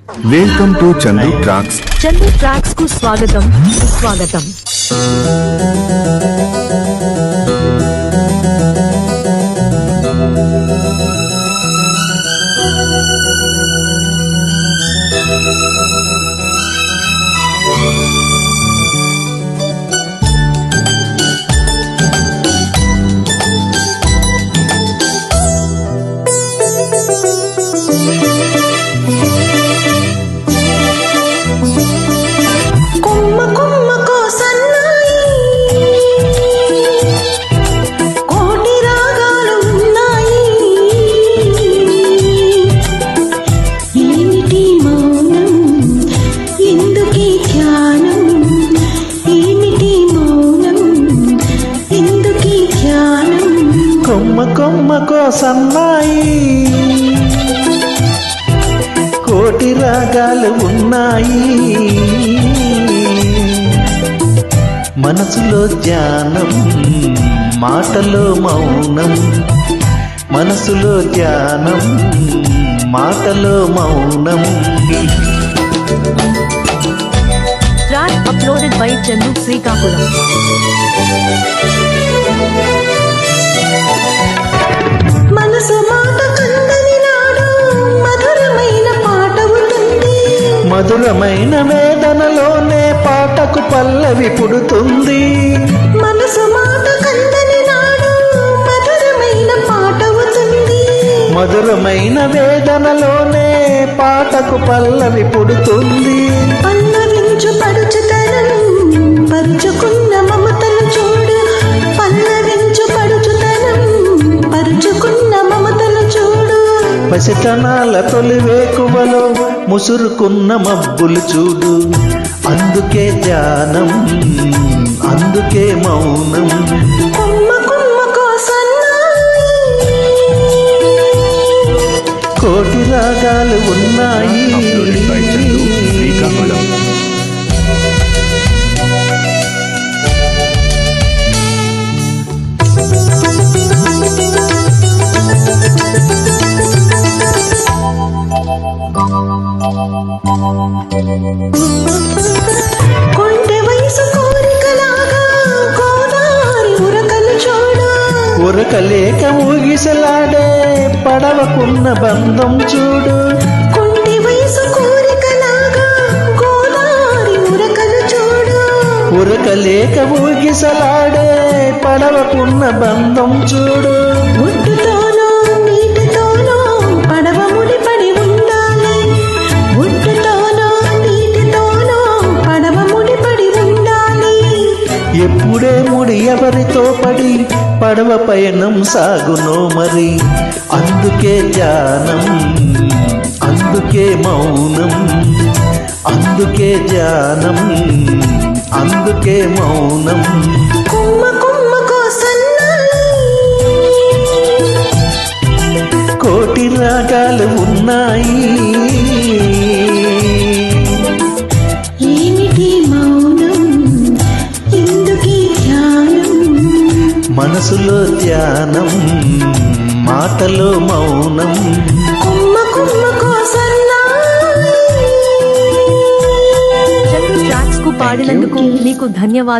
Welcome to Chandu tracks. Chandu tracks కు స్వాగతం, సుస్వాగతం. కొమ్మకో సన్నాయి కోటి రాగాలు ఉన్నాయి, మనసులో ధ్యానం మాటలో మౌనం, మనసులో ధ్యానం మాటలో మౌనం. Track uploaded by Chandu Srikakulam. మనసు మాట కందని నాడు మధురమైన పాట ఉంటుంది, మధురమైన వేదనలోనే పాటకు పల్లవి పుడుతుంది. మనసు మాట కందని నాడు మధురమైన పాట అవుతుంది, మధురమైన వేదనలోనే పాటకు పల్లవి పుడుతుంది. పల్లవించు పడుచుతనం పరుచుకున్న మమతలు చూడు, పల్లవించు పడుచుతనం పరుచుకున్న మమతలు చూడు. పసితనాల తొలి వేకువలో ముసురుకున్న మబ్బులు చూడు, అందుకే ధ్యానం అందుకే మౌనం. కొమ్మకో సన్నాయి కోటి రాగాలు ఉన్నాయి. కొంటె వయసు కోరికలాగా గోదావరి ఉరకలు చూడు, ఉరకలేక ఊగిసలాడే పడవకున్న బంధం చూడు. కొంటె వయసు కోరికలాగా గోదావరి ఉరకలు చూడు, ఉరకలేక ఊగిసలాడే పడవకున్న బంధం చూడు. ఒడ్డుతోనో నీటితోనో పడవ ముడిపడి ఉండాలి, ఒడ్డుతోనో నీటితోనో పడవ ముడిపడి ఉండాలి. ఎప్పుడే ముడి ఎవరితో పడి పడవ పయనం సాగునో మరి, అందుకే ధ్యానం అందుకే మౌనం, అందుకే ధ్యానం అందుకే మౌనం. కొమ్మకో సన్నాయి కోటి రాగాలు ఉన్నాయి, ఏమిటి మౌనం ఎందుకీ ధ్యానం, మనసులో ధ్యానం మాటలో మౌనం. కొమ్మకో సన్నాయి. చందు ట్రాక్స్ కు పాడినందుకు మీకు ధన్యవాదాలు.